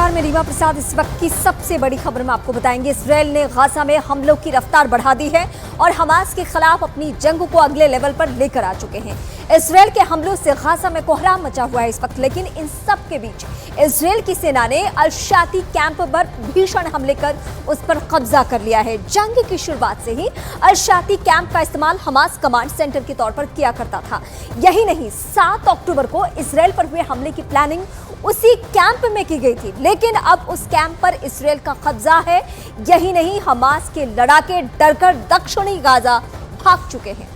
नमस्कार, मैं रीमा प्रसाद। इस वक्त की सबसे बड़ी खबर में आपको बताएंगे। इजरायल ने गाजा में हमलों की रफ्तार बढ़ा दी है और हमास के खिलाफ अपनी जंग को अगले लेवल पर लेकर आ चुके हैं। इजरायल के हमलों से गाजा में कोहराम मचा हुआ है इस वक्त, लेकिन इन सब के बीच इजरायल की सेना ने अल-शाती कैंप पर भीषण हमले कर उस पर कब्जा कर लिया है। जंग की शुरुआत से ही अल-शाती कैंप का इस्तेमाल हमास कमांड सेंटर के तौर पर किया करता था। यही नहीं, 7 अक्टूबर को इजरायल पर हुए हमले की प्लानिंग उसी कैंप में की गई थी, लेकिन अब उस कैंप पर इजरायल का कब्जा है। यही नहीं, हमास के लड़ाके डरकर दक्षिणी गाजा भाग चुके हैं।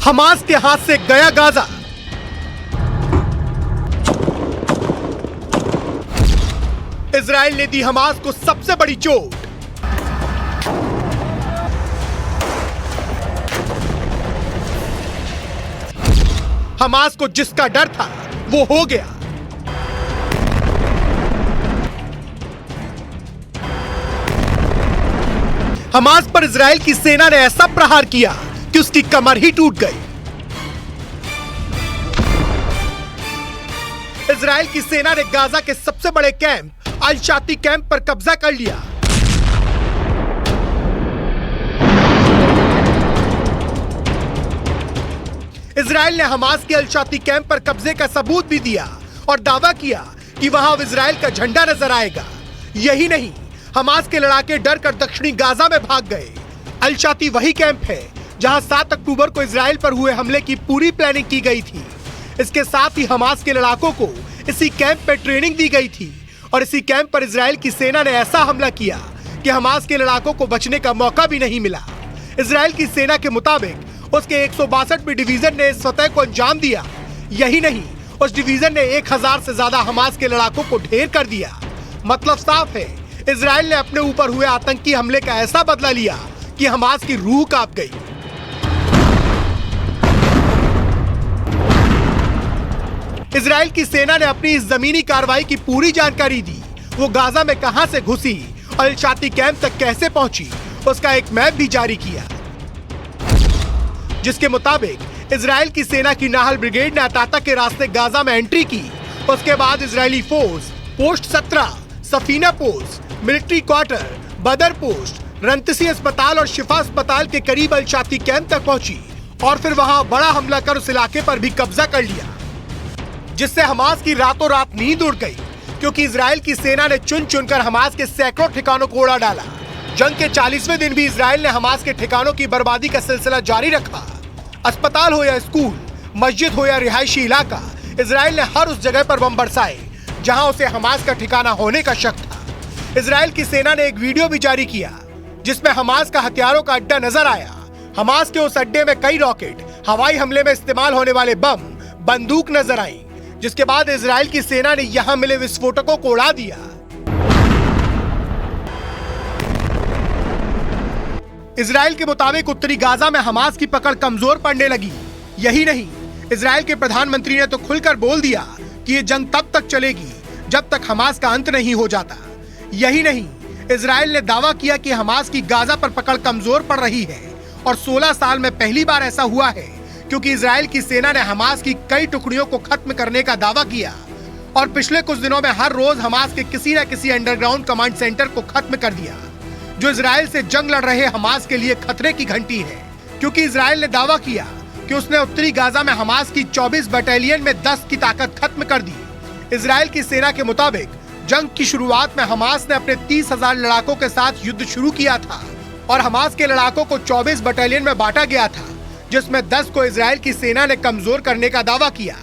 हमास के हाथ से गया गाजा। इजराइल ने दी हमास को सबसे बड़ी चोट। हमास को जिसका डर था वो हो गया। हमास पर इजराइल की सेना ने ऐसा प्रहार किया कि उसकी कमर ही टूट गई। इजराइल की सेना ने गाजा के सबसे बड़े कैंप अल-शाती कैंप पर कब्जा कर लिया। इजराइल ने हमास के अल-शाती कैंप पर कब्जे का सबूत भी दिया और दावा किया कि वहां अब इजराइल का झंडा नजर आएगा। यही नहीं, हमास के लड़ाके डर कर दक्षिणी गाजा में भाग गए। अल-शाती वही कैंप है जहां 7 अक्टूबर को इजराइल पर हुए हमले की पूरी प्लानिंग की गई थी। इसके साथ ही हमास के लड़ाकों को इसी कैंप पर ट्रेनिंग दी गई थी और इसी कैंप पर इजराइल की सेना ने ऐसा हमला किया कि हमास के लड़ाकों को बचने का मौका भी नहीं मिला। इजराइल की सेना के मुताबिक उसके 162वीं डिवीजन ने इस फतह को अंजाम दिया। यही नहीं, उस डिवीजन ने 1000 से ज्यादा हमास के लड़ाकों को ढेर कर दिया। मतलब साफ है, इजराइल ने अपने ऊपर हुए आतंकी हमले का ऐसा बदला लिया कि हमास की रूह कांप गई। इजराइल की सेना ने अपनी इस जमीनी कार्रवाई की पूरी जानकारी दी। वो गाजा में कहां से घुसी और अल-शाती कैंप तक कैसे पहुंची, उसका एक मैप भी जारी किया, जिसके मुताबिक इजराइल की सेना की नाहल ब्रिगेड ने अताता के रास्ते गाजा में एंट्री की। उसके बाद Israeli force post 17, Safina post, military quarter, बदर पोस्ट, रंतसी अस्पताल और शिफा अस्पताल के करीब अल-शाती कैंप तक पहुंची और फिर वहां बड़ा हमला कर उस इलाके पर भी कब्जा कर लिया, जिससे हमास की रातों रात नींद उड़ गई, क्योंकि इजराइल की सेना ने चुन चुनकर हमास के सैकड़ों ठिकानों को उड़ा डाला। जंग के 40वें दिन भी इजराइल ने हमास के ठिकानों की बर्बादी का सिलसिला जारी रखा। अस्पताल हो या स्कूल, मस्जिद हो या रिहायशी इलाका, इजराइल ने हर उस जगह पर बम बरसाए जहां उसे हमास का ठिकाना होने का शक था। इजराइल की सेना ने एक वीडियो भी जारी किया जिसमें हमास का हथियारों का अड्डा नजर आया। हमास के उस अड्डे में कई रॉकेट, हवाई हमले में इस्तेमाल होने वाले बम, बंदूक नजर आई, जिसके बाद इजराइल की सेना ने यहां मिले विस्फोटकों को उड़ा दिया। इजराइल के मुताबिक उत्तरी गाजा में हमास की पकड़ कमजोर पड़ने लगी। यही नहीं, इजराइल के प्रधानमंत्री ने तो खुलकर बोल दिया कि ये जंग तब तक चलेगी जब तक हमास का अंत नहीं हो जाता। यही नहीं, इजराइल ने दावा किया कि हमास की गाजा पर पकड़ कमजोर पड़ रही है और 16 साल में पहली बार ऐसा हुआ है, क्योंकि इजराइल की सेना ने हमास की कई टुकड़ियों को खत्म करने का दावा किया और पिछले कुछ दिनों में हर रोज हमास के किसी न किसी अंडरग्राउंड कमांड सेंटर को खत्म कर दिया, जो इजराइल से जंग लड़ रहे हमास के लिए खतरे की घंटी है। क्योंकि इजराइल ने दावा किया कि उसने उत्तरी गाजा में हमास की 24 बटालियन में 10 की ताकत खत्म कर दी। इजराइल की सेना के मुताबिक जंग की शुरुआत में हमास ने अपने 30,000 लड़ाकों के साथ युद्ध शुरू किया था और हमास के लड़ाकों को 24 बटालियन में बांटा गया था, जिसमें 10 को इजराइल की सेना ने कमजोर करने का दावा किया।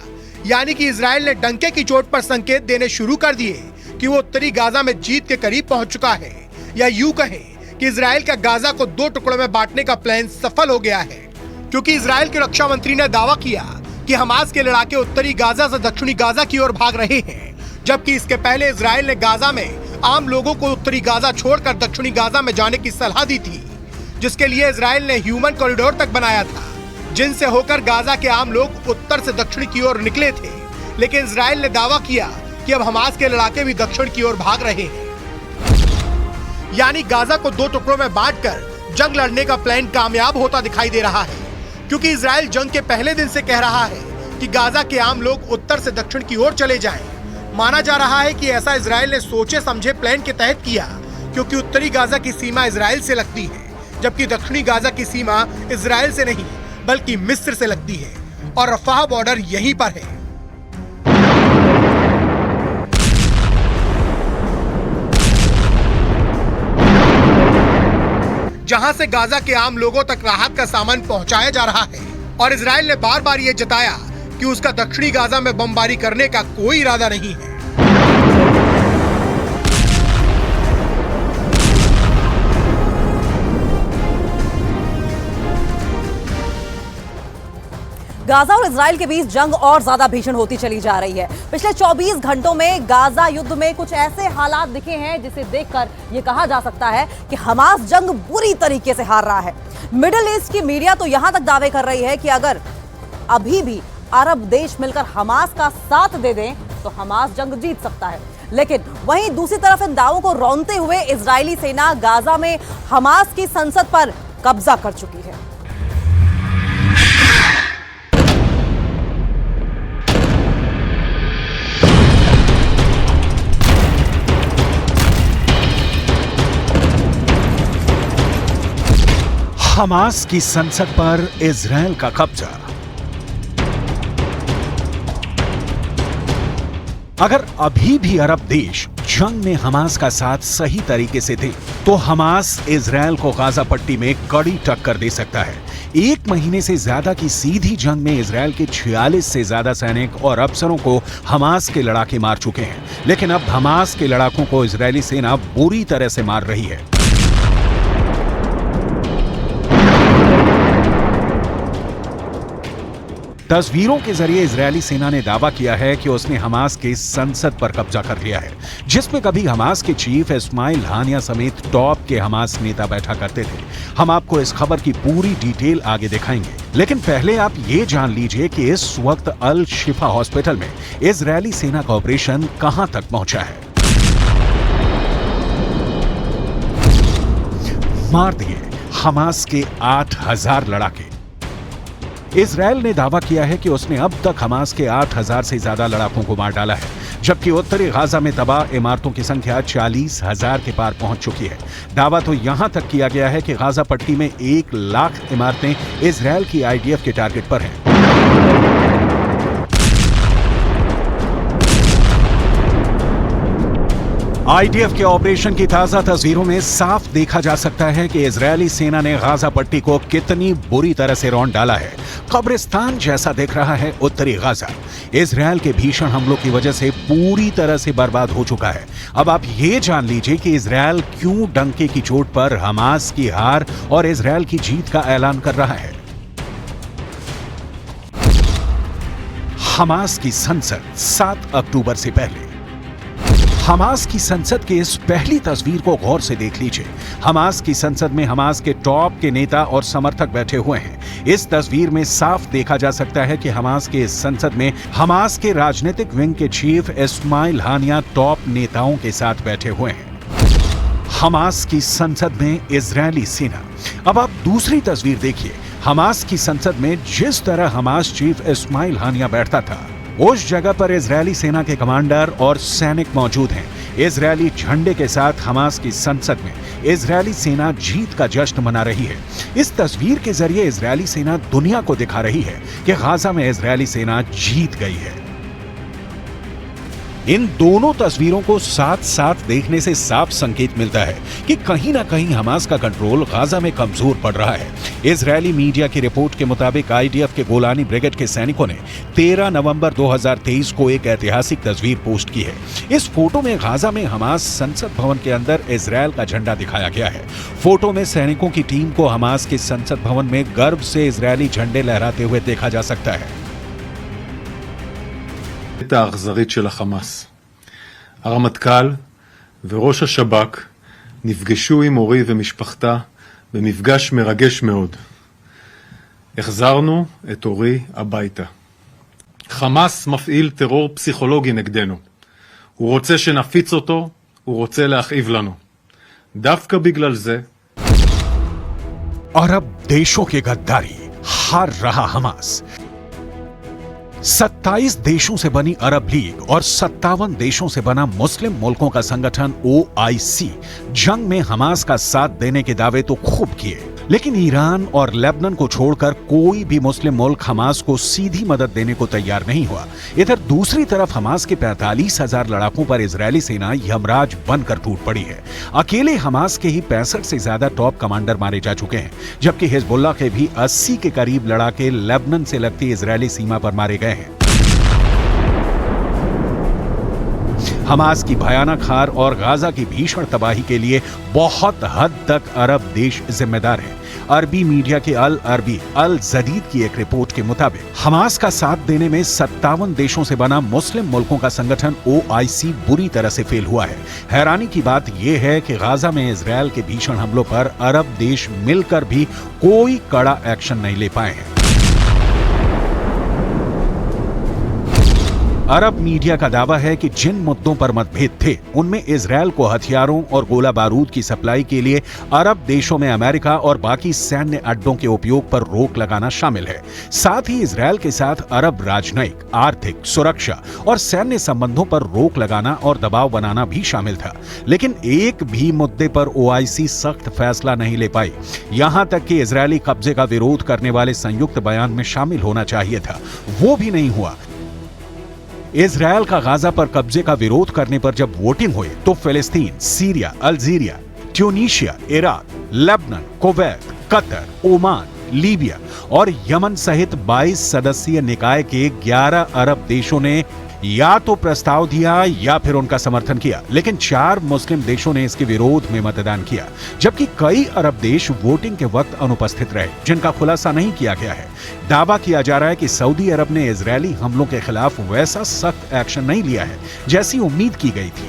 यानी कि इजराइल ने डंके की चोट पर संकेत देने शुरू कर दिए कि वो उत्तरी गाजा में जीत के करीब पहुंच चुका है, या यूं कहें कि इजराइल का गाजा को 2 टुकड़ों में बांटने का प्लान सफल हो गया है। क्योंकि इजराइल के रक्षा मंत्री ने दावा किया कि हमास के लड़ाके उत्तरी गाजा से दक्षिणी गाजा की ओर भाग रहे हैं, जबकि इसके पहले इजराइल ने गाजा में आम लोगों को उत्तरी गाजा छोड़कर दक्षिणी गाजा में जाने की सलाह दी थी, जिसके लिए इजराइल ने ह्यूमन कॉरिडोर तक बनाया था, जिनसे होकर गाजा के आम लोग उत्तर से दक्षिण की ओर निकले थे। लेकिन इजराइल ने दावा किया कि अब हमास के लड़ाके भी दक्षिण की ओर भाग रहे हैं। यानी गाजा को दो टुकड़ों में बांटकर जंग लड़ने का प्लान कामयाब होता दिखाई दे रहा है, क्योंकि इजराइल जंग के पहले दिन से कह रहा है कि गाजा के आम लोग उत्तर से दक्षिण की ओर चले जाएं। माना जा रहा है कि ऐसा इजराइल ने सोचे समझे प्लान के तहत किया, क्योंकि उत्तरी गाजा की सीमा इजराइल से लगती है, जबकि दक्षिणी गाजा की सीमा इजराइल से नहीं बल्कि मिस्र से लगती है और रफाह बॉर्डर यहीं पर है। जहां से गाजा के आम लोगों तक राहत का सामान पहुंचाया जा रहा है और इजराइल ने बार बार ये जताया कि उसका दक्षिणी गाजा में बमबारी करने का कोई इरादा नहीं है। गाजा और इजराइल के बीच जंग और ज्यादा भीषण होती चली जा रही है। पिछले 24 घंटों में गाजा युद्ध में कुछ ऐसे हालात दिखे हैं जिसे देखकर यह कहा जा सकता है कि हमास जंग बुरी तरीके से हार रहा है। मिडिल ईस्ट की मीडिया तो यहां तक दावे कर रही है कि अगर अभी भी अरब देश मिलकर हमास का साथ दे दें तो हमास जंग जीत सकता है। लेकिन वहीं दूसरी तरफ इन दावों को रौंदते हुए इजरायली सेना गाजा में हमास की संसद पर कब्जा कर चुकी है। हमास की संसद पर इजराइल का कब्जा। अगर अभी भी अरब देश जंग में हमास का साथ सही तरीके से दे तो हमास इजराइल को गाजा पट्टी में कड़ी टक्कर दे सकता है। 1 महीने से ज्यादा की सीधी जंग में इजराइल के 46 से ज्यादा सैनिक और अफसरों को हमास के लड़ाके मार चुके हैं, लेकिन अब हमास के लड़ाकों को इजरायली सेना बुरी तरह से मार रही है। तस्वीरों के जरिए इजरायली सेना ने दावा किया है कि उसने हमास के संसद पर कब्जा कर लिया है, जिसमें कभी हमास के चीफ इस्माइल हानिया समेत टॉप के हमास नेता बैठा करते थे। हम आपको इस खबर की पूरी डिटेल आगे दिखाएंगे, लेकिन पहले आप ये जान लीजिए कि इस वक्त अल शिफा हॉस्पिटल में इजरायली सेना का ऑपरेशन कहां तक पहुंचा है। मार दिए हमास के 8000 लड़ाके। इजराइल ने दावा किया है कि उसने अब तक हमास के 8000 से ज्यादा लड़ाकों को मार डाला है, जबकि उत्तरी गाजा में तबाह इमारतों की संख्या 40,000 के पार पहुंच चुकी है। दावा तो यहां तक किया गया है कि गाजा पट्टी में 1 लाख इमारतें इजराइल की आईडीएफ के टारगेट पर हैं। आईडीएफ के ऑपरेशन की ताजा तस्वीरों में साफ देखा जा सकता है कि इजरायली सेना ने गाजा पट्टी को कितनी बुरी तरह से रौंद डाला है। कब्रिस्तान जैसा दिख रहा है उत्तरी गाजा। इजरायल के भीषण हमलों की वजह से पूरी तरह से बर्बाद हो चुका है। अब आप ये जान लीजिए कि इजरायल क्यों डंके की चोट पर हमास की हार और इजरायल की जीत का ऐलान कर रहा है। हमास की संसद 7 अक्टूबर से पहले। हमास की संसद की इस पहली तस्वीर को गौर से देख लीजिए। हमास की संसद में हमास के टॉप के नेता और समर्थक बैठे हुए हैं। इस तस्वीर में साफ देखा जा सकता है कि हमास के इस संसद में हमास के राजनीतिक विंग के चीफ इस्माइल हानिया टॉप नेताओं के साथ बैठे हुए हैं। हमास की संसद में इजरायली सेना। अब आप दूसरी तस्वीर देखिए। हमास की संसद में जिस तरह हमास चीफ इस्माइल हानिया बैठता था, उस जगह पर इजरायली सेना के कमांडर और सैनिक मौजूद हैं। इजरायली झंडे के साथ हमास की संसद में इजरायली सेना जीत का जश्न मना रही है। इस तस्वीर के जरिए इजरायली सेना दुनिया को दिखा रही है कि गाजा में इजरायली सेना जीत गई है। इन दोनों तस्वीरों को साथ साथ देखने से साफ संकेत मिलता है कि कहीं ना कहीं हमास का कंट्रोल गाजा में कमजोर पड़ रहा है। इजरायली मीडिया की रिपोर्ट के मुताबिक आईडीएफ के गोलानी ब्रिगेड के सैनिकों ने 13 नवंबर 2023 को एक ऐतिहासिक तस्वीर पोस्ट की है। इस फोटो में गाजा में हमास संसद भवन के अंदर इजरायल का झंडा दिखाया गया है। फोटो में सैनिकों की टीम को हमास के संसद भवन में गर्व से इजरायली झंडे लहराते हुए देखा जा सकता है। האכזרית של החמאס. הרמטכ"ל וראש השב"כ נפגשו עם אורי ומשפחתה במפגש מרגש מאוד. החזרנו את אורי הביתה. חמאס מפעיל טרור פסיכולוגי נגדנו. הוא רוצה שנפיץ אותו, הוא רוצה להכאיב לנו. דווקא בגלל זה, अरब देशों की गद्दारी, हार रहा हमास। 27 देशों से बनी अरब लीग और 57 देशों से बना मुस्लिम मुल्कों का संगठन OIC जंग में हमास का साथ देने के दावे तो खूब किए, लेकिन ईरान और लेबनान को छोड़कर कोई भी मुस्लिम मुल्क हमास को सीधी मदद देने को तैयार नहीं हुआ। इधर दूसरी तरफ हमास के 45,000 लड़ाकों पर इजरायली सेना यमराज बनकर टूट पड़ी है। अकेले हमास के ही 65 से ज्यादा टॉप कमांडर मारे जा चुके हैं, जबकि हिजबुल्लाह के भी 80 के करीब लड़ाके लेबनान से लगती इजरायली सीमा पर मारे गए हैं। हमास की भयानक हार और गाजा की भीषण तबाही के लिए बहुत हद तक अरब देश जिम्मेदार हैं। अरबी मीडिया के अल अरबी अल जदीद की एक रिपोर्ट के मुताबिक हमास का साथ देने में 57 देशों से बना मुस्लिम मुल्कों का संगठन OIC बुरी तरह से फेल हुआ है। हैरानी की बात यह है कि गाजा में इजरायल के भीषण हमलों पर अरब देश मिलकर भी कोई कड़ा एक्शन नहीं ले पाए हैं। अरब मीडिया का दावा है कि जिन मुद्दों पर मतभेद थे उनमें इजरायल को हथियारों और गोला बारूद की सप्लाई के लिए अरब देशों में अमेरिका और बाकी सैन्य अड्डों के उपयोग पर रोक लगाना शामिल है। साथ ही इजरायल के साथ अरब राजनयिक, आर्थिक, सुरक्षा और सैन्य संबंधों पर रोक लगाना और दबाव बनाना भी शामिल था। लेकिन एक भी मुद्दे पर OIC सख्त फैसला नहीं ले पाई। यहां तक कि इजरायली कब्जे का विरोध करने वाले संयुक्त बयान में शामिल होना चाहिए था, वो भी नहीं हुआ। इजरायल का गाजा पर कब्जे का विरोध करने पर जब वोटिंग हुई तो फिलिस्तीन, Syria, Algeria, Tunisia, Iraq, Lebanon, Kuwait, Qatar, Oman, Libya और यमन सहित 22 सदस्यीय निकाय के 11 अरब देशों ने या तो प्रस्ताव दिया या फिर उनका समर्थन किया, लेकिन 4 मुस्लिम देशों ने इसके विरोध में मतदान किया, जबकि कई अरब देश वोटिंग के वक्त अनुपस्थित रहे, जिनका खुलासा नहीं किया गया है। दावा किया जा रहा है कि सऊदी अरब ने इजरायली हमलों के खिलाफ वैसा सख्त एक्शन नहीं लिया है जैसी उम्मीद की गई थी।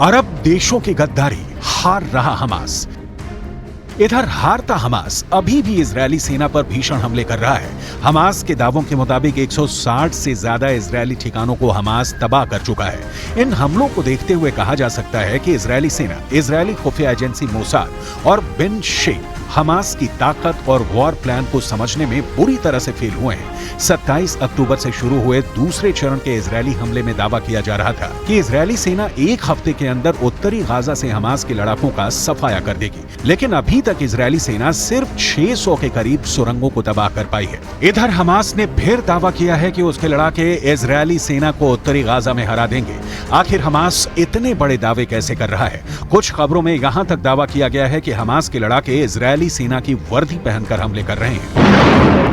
अरब देशों की गद्दारी, हार रहा हमास। इधर हारता हमास अभी भी इजरायली सेना पर भीषण हमले कर रहा है। हमास के दावों के मुताबिक 160 से ज्यादा इजरायली ठिकानों को हमास तबाह कर चुका है। इन हमलों को देखते हुए कहा जा सकता है कि इजरायली सेना, इजरायली खुफिया एजेंसी मोसाद और बिन शेख हमास की ताकत और वॉर प्लान को समझने में बुरी तरह से फेल हुए हैं। 27 अक्टूबर से शुरू हुए दूसरे चरण के इजरायली हमले में दावा किया जा रहा था कि इजरायली सेना एक हफ्ते के अंदर उत्तरी गाजा से हमास के लड़ाकों का सफाया कर देगी, लेकिन अभी तक इजरायली सेना सिर्फ 600 के करीब सुरंगों को तबाह कर पाई है। इधर हमास ने फिर दावा किया है कि उसके लड़ाके इजरायली सेना को उत्तरी गाजा में हरा देंगे। आखिर हमास इतने बड़े दावे कैसे कर रहा है? कुछ खबरों में यहां तक दावा किया गया है कि हमास के लड़ाके इजरायली सेना की वर्दी पहनकर हमले कर रहे हैं।